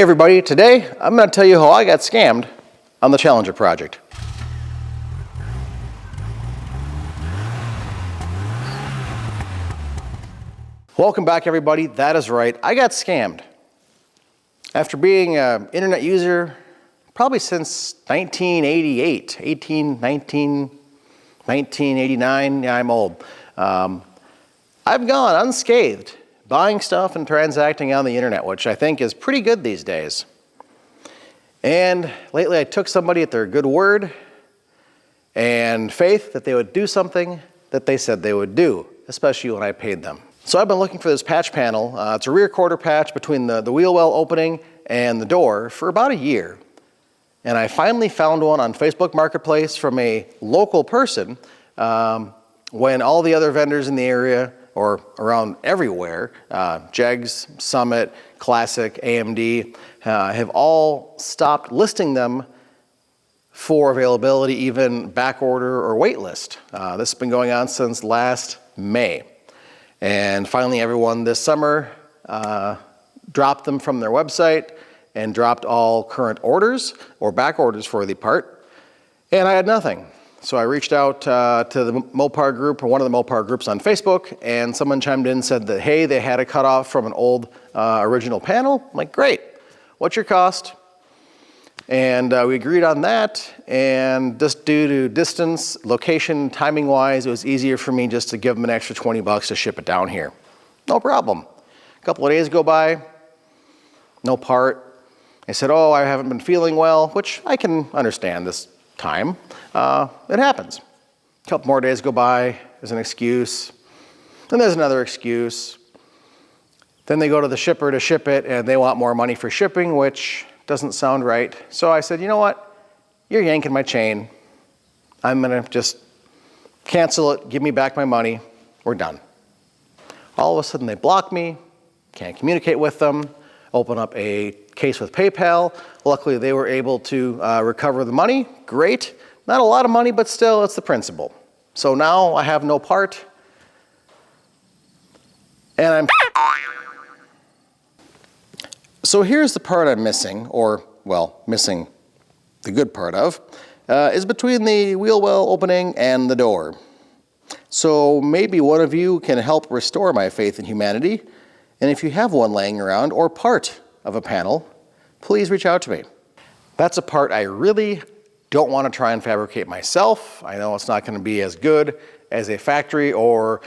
everybody, today I'm going to tell you how I got scammed on the Challenger project. Welcome back everybody, that is right, I got scammed. After being an internet user probably since 1989, yeah I'm old. I've gone unscathed buying stuff and transacting on the internet, which I think is pretty good these days. And lately I took somebody at their good word and faith that they would do something that they said they would do, especially when I paid them. So I've been looking for this patch panel. It's a rear quarter patch between the wheel well opening and the door for about a year. And I finally found one on Facebook Marketplace from a local person when all the other vendors in the area or around everywhere, Jegs, Summit, Classic, AMD, have all stopped listing them for availability, even back order or wait list. This has been going on since last May. And finally everyone this summer dropped them from their website and dropped all current orders or back orders for the part. And I had nothing. So I reached out to the Mopar group, or one of the Mopar groups on Facebook, and someone chimed in and said that, hey, they had a cutoff from an old original panel. I'm like, great, what's your cost? And we agreed on that, and just due to distance, location, timing wise, it was easier for me just to give them an extra 20 bucks to ship it down here. No problem. A couple of days go by, no part. I said, oh, I haven't been feeling well, which I can understand this time. It happens. A couple more days go by, there's an excuse, then there's another excuse. Then they go to the shipper to ship it and they want more money for shipping, which doesn't sound right. So I said, you know what? You're yanking my chain. I'm gonna just cancel it, give me back my money, we're done. All of a sudden they block me, can't communicate with them, open up a case with PayPal. Luckily they were able to recover the money, great. Not a lot of money, but still it's the principle. So now I have no part and I'm So here's the part I'm missing, or well, missing the good part of, is between the wheel well opening and the door. So maybe one of you can help restore my faith in humanity, and if you have one laying around or part of a panel, please reach out to me. That's a part I really don't want to try and fabricate myself. I know it's not going to be as good as a factory or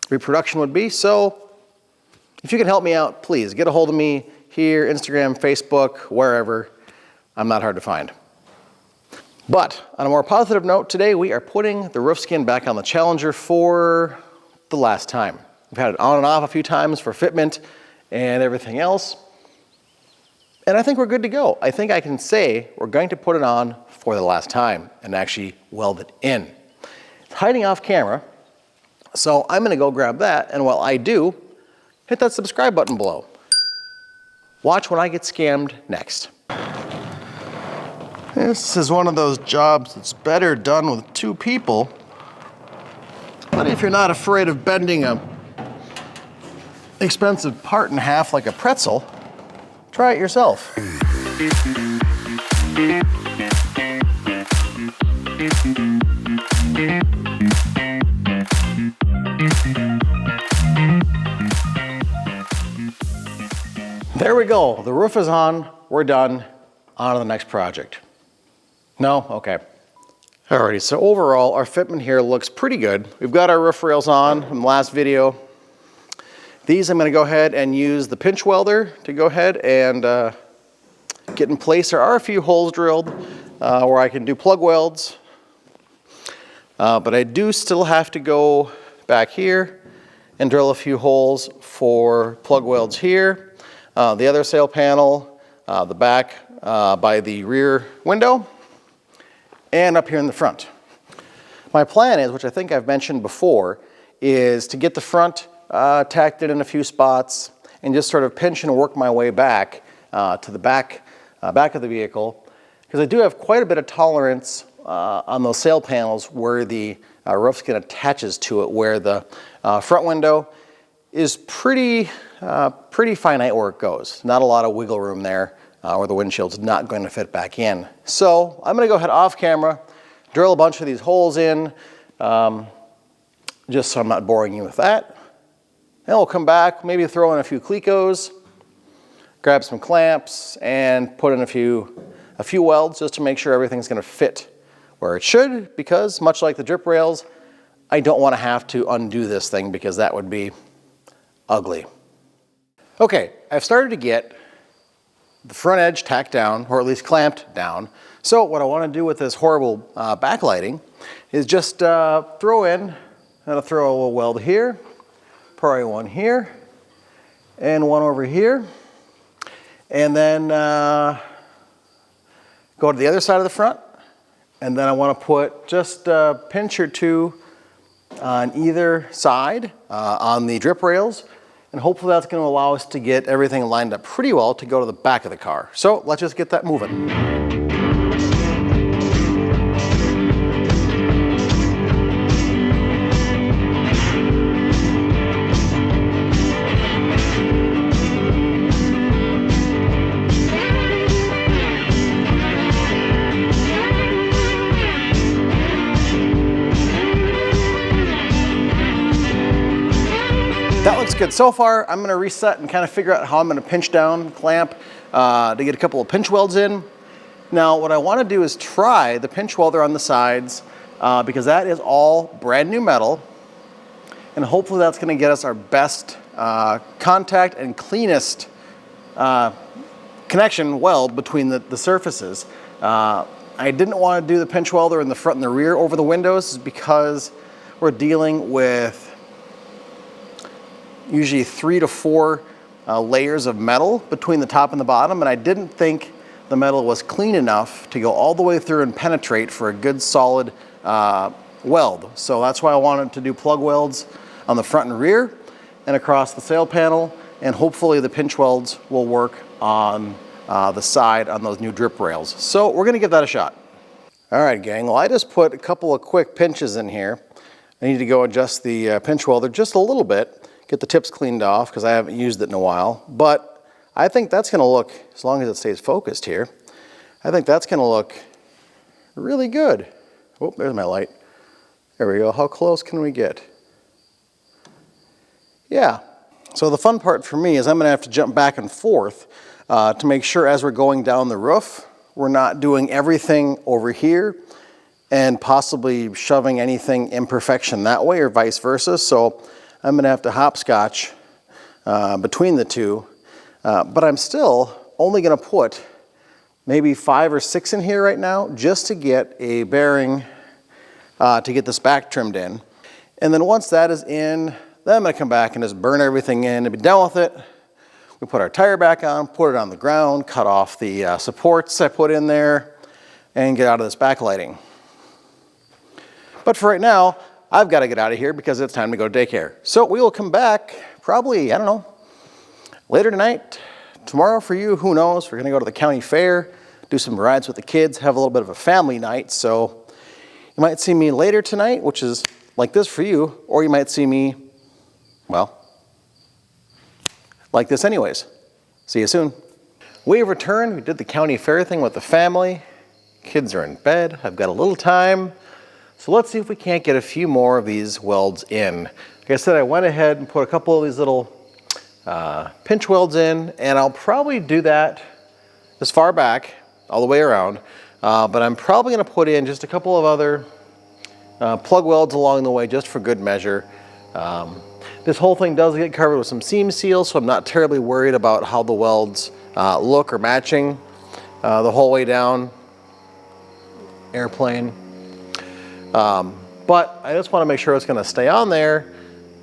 reproduction would be, so if you can help me out, please get a hold of me here, Instagram, Facebook, wherever. I'm not hard to find. But on a more positive note, today we are putting the roof skin back on the Challenger for the last time. We've had it on and off a few times for fitment and everything else. And I think we're good to go. I think I can say we're going to put it on for the last time and actually weld it in. It's hiding off camera, so I'm gonna go grab that, and while I do, hit that subscribe button below. Watch when I get scammed next. This is one of those jobs that's better done with two people, but if you're not afraid of bending a expensive part in half like a pretzel, try it yourself. There we go, the roof is on, we're done, on to the next project. No? Okay. Alrighty, so overall our fitment here looks pretty good. We've got our roof rails on from the last video. These I'm going to go ahead and use the pinch welder to go ahead and get in place. There are a few holes drilled where I can do plug welds, but I do still have to go back here and drill a few holes for plug welds here. The other sail panel, the back by the rear window, and up here in the front. My plan is, which I think I've mentioned before, is to get the front tacked in a few spots and just sort of pinch and work my way back to the back of the vehicle, because I do have quite a bit of tolerance on those sail panels where the roof skin attaches to it, where the front window is pretty pretty finite where it goes. Not a lot of wiggle room there, or the windshield's not going to fit back in. So I'm going to go ahead off camera, drill a bunch of these holes in, just so I'm not boring you with that. Then we'll come back, maybe throw in a few clecos, grab some clamps, and put in a few welds just to make sure everything's going to fit where it should, because much like the drip rails, I don't want to have to undo this thing because that would be ugly. Okay, I've started to get the front edge tacked down, or at least clamped down. So what I want to do with this horrible backlighting is just throw in, I'm going to throw a little weld here, probably one here, and one over here. And then go to the other side of the front. And then I want to put just a pinch or two on either side on the drip rails. And hopefully that's going to allow us to get everything lined up pretty well to go to the back of the car. So let's just get that moving. That looks good so far. I'm going to reset and kind of figure out how I'm going to pinch down, clamp, to get a couple of pinch welds in. Now what I want to do is try the pinch welder on the sides because that is all brand new metal, and hopefully that's going to get us our best contact and cleanest connection weld between the surfaces. I didn't want to do the pinch welder in the front and the rear over the windows because we're dealing with usually 3 to 4 layers of metal between the top and the bottom, and I didn't think the metal was clean enough to go all the way through and penetrate for a good solid weld. So that's why I wanted to do plug welds on the front and rear and across the sail panel, and hopefully the pinch welds will work on the side on those new drip rails. So we're going to give that a shot. All right, gang, well I just put a couple of quick pinches in here. I need to go adjust the pinch welder just a little bit, get the tips cleaned off because I haven't used it in a while. But I think that's going to look, as long as it stays focused here, I think that's going to look really good. Oh, there's my light. There we go. How close can we get? Yeah. So the fun part for me is I'm going to have to jump back and forth to make sure as we're going down the roof, we're not doing everything over here and possibly shoving anything imperfection that way or vice versa. So I'm going to have to hopscotch between the two, but I'm still only going to put maybe 5 or 6 in here right now just to get a bearing to get this back trimmed in. And then once that is in, then I'm going to come back and just burn everything in and be done with it. We put our tire back on, put it on the ground, cut off the supports I put in there, and get out of this backlighting. But for right now, I've got to get out of here because it's time to go to daycare. So we will come back probably, I don't know, later tonight, tomorrow for you, who knows. We're going to go to the county fair, do some rides with the kids, have a little bit of a family night. So you might see me later tonight, which is like this for you, or you might see me, well, like this anyways. See you soon. We returned. We did the county fair thing with the family. Kids are in bed. I've got a little time. So let's see if we can't get a few more of these welds in. Like I said, I went ahead and put a couple of these little pinch welds in, and I'll probably do that as far back, all the way around. But I'm probably going to put in just a couple of other plug welds along the way just for good measure. This whole thing does get covered with some seam seals, so I'm not terribly worried about how the welds look or matching the whole way down. Airplane. But I just want to make sure it's going to stay on there,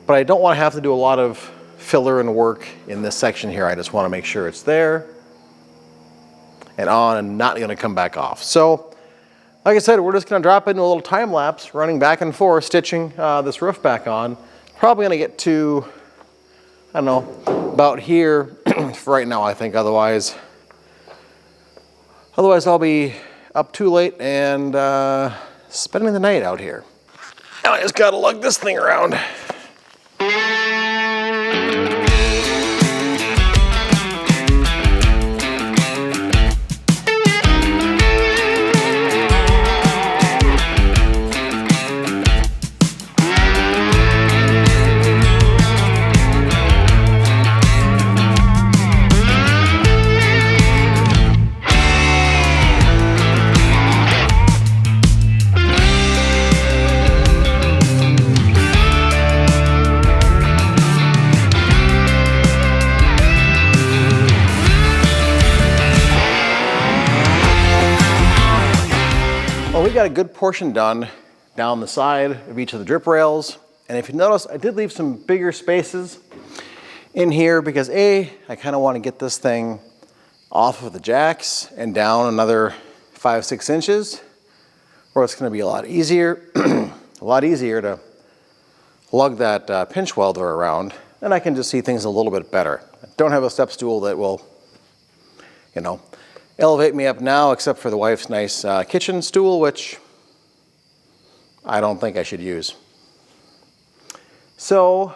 but I don't want to have to do a lot of filler and work in this section here. I just want to make sure it's there and on and not going to come back off. So like I said, we're just going to drop into a little time lapse running back and forth, stitching this roof back on. Probably going to get to, I don't know, about here for right now, I think. Otherwise I'll be up too late and spending the night out here. Now I just gotta lug this thing around. Well, we got a good portion done down the side of each of the drip rails. And if you notice, I did leave some bigger spaces in here because I kind of want to get this thing off of the jacks and down another 5-6 inches, where it's going to be a lot easier, to lug that pinch welder around, and I can just see things a little bit better. I don't have a step stool that will, elevate me up now, except for the wife's nice kitchen stool, which I don't think I should use. So,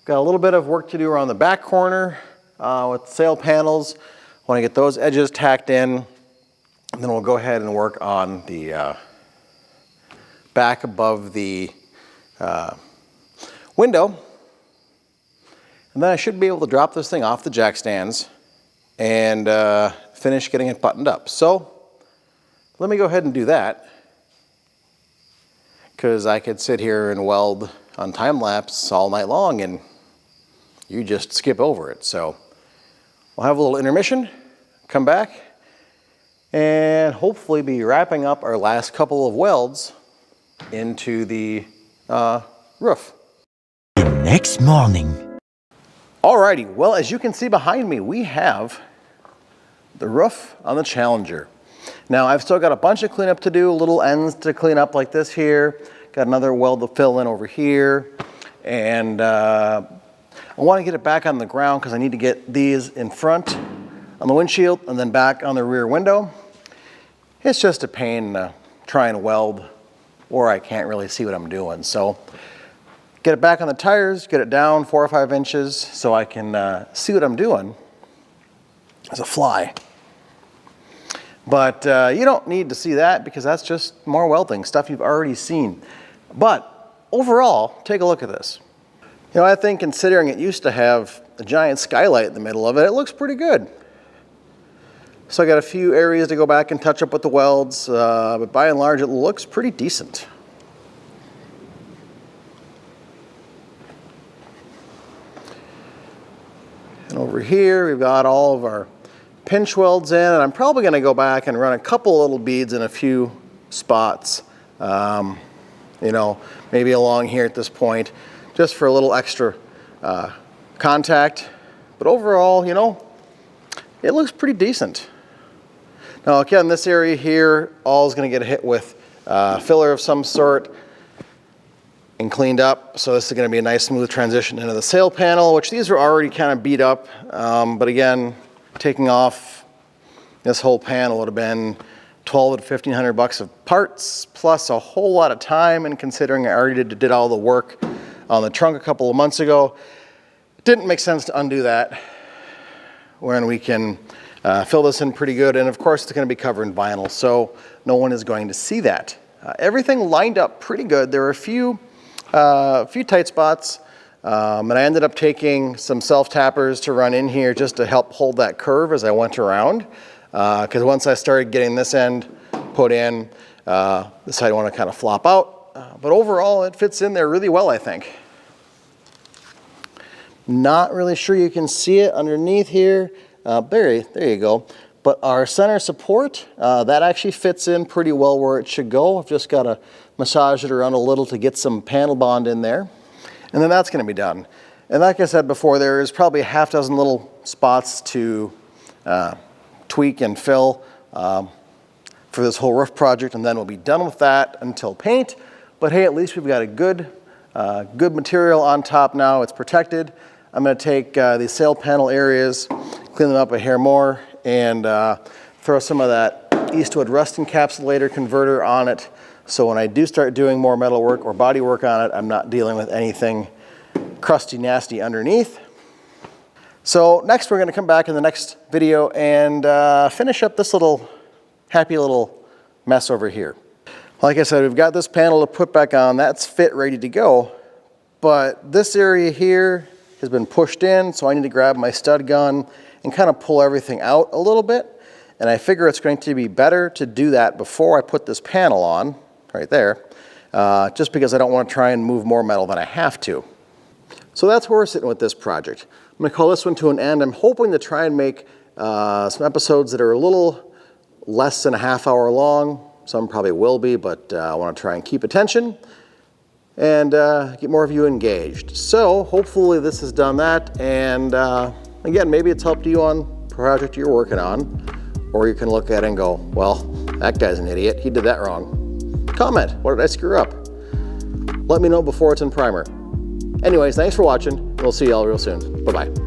got a little bit of work to do around the back corner with the sail panels. Want to get those edges tacked in, and then we'll go ahead and work on the back above the window. And then I should be able to drop this thing off the jack stands and finish getting it buttoned up. So let me go ahead and do that, because I could sit here and weld on time lapse all night long and you just skip over it. So we'll have a little intermission, come back, and hopefully be wrapping up our last couple of welds into the roof. The next morning. Alrighty, well, as you can see behind me, we have the roof on the Challenger. Now, I've still got a bunch of cleanup to do, little ends to clean up like this here. Got another weld to fill in over here. And I want to get it back on the ground because I need to get these in front on the windshield and then back on the rear window. It's just a pain to try and weld, or I can't really see what I'm doing. So get it back on the tires, get it down 4 or 5 inches so I can see what I'm doing as a fly. But you don't need to see that because that's just more welding, stuff you've already seen. But overall, take a look at this. I think considering it used to have a giant skylight in the middle of it, it looks pretty good. So I got a few areas to go back and touch up with the welds, but by and large it looks pretty decent. And over here we've got all of our pinch welds in, and I'm probably going to go back and run a couple little beads in a few spots, maybe along here at this point, just for a little extra contact. But overall, it looks pretty decent. Now again, this area here, all is going to get hit with filler of some sort and cleaned up. So this is going to be a nice smooth transition into the sail panel, which these are already kind of beat up. But again, taking off this whole panel would have been $1,200 to $1,500 of parts, plus a whole lot of time. And considering I already did all the work on the trunk a couple of months ago, it didn't make sense to undo that when we can fill this in pretty good. And of course, it's going to be covered in vinyl, so no one is going to see that. Everything lined up pretty good. There were a few tight spots. And I ended up taking some self-tappers to run in here just to help hold that curve as I went around. Because once I started getting this end put in, this side I want to kind of flop out. But overall, it fits in there really well, I think. Not really sure you can see it underneath here. There you go. But our center support, that actually fits in pretty well where it should go. I've just got to massage it around a little to get some panel bond in there. And then that's going to be done. And like I said before, there is probably a half dozen little spots to tweak and fill for this whole roof project, and then we'll be done with that until paint. But hey, at least we've got a good material on top now. It's protected. I'm going to take these sail panel areas, clean them up a hair more, and throw some of that Eastwood rust encapsulator converter on it. So when I do start doing more metal work or body work on it, I'm not dealing with anything crusty, nasty underneath. So next we're going to come back in the next video and finish up this happy little mess over here. Like I said, we've got this panel to put back on. That's fit, ready to go. But this area here has been pushed in, so I need to grab my stud gun and kind of pull everything out a little bit. And I figure it's going to be better to do that before I put this panel on, right there, just because I don't want to try and move more metal than I have to. So that's where we're sitting with this project. I'm going to call this one to an end. I'm hoping to try and make some episodes that are a little less than a half hour long, Some probably will be, but I want to try and keep attention and get more of you engaged. So hopefully this has done that, and again, maybe it's helped you on a project you're working on, or you can look at it and go, well, that guy's an idiot, he did that wrong. Comment, what did I screw up? Let me know before it's in primer. Anyways, thanks for watching. We'll see y'all real soon. Bye-bye.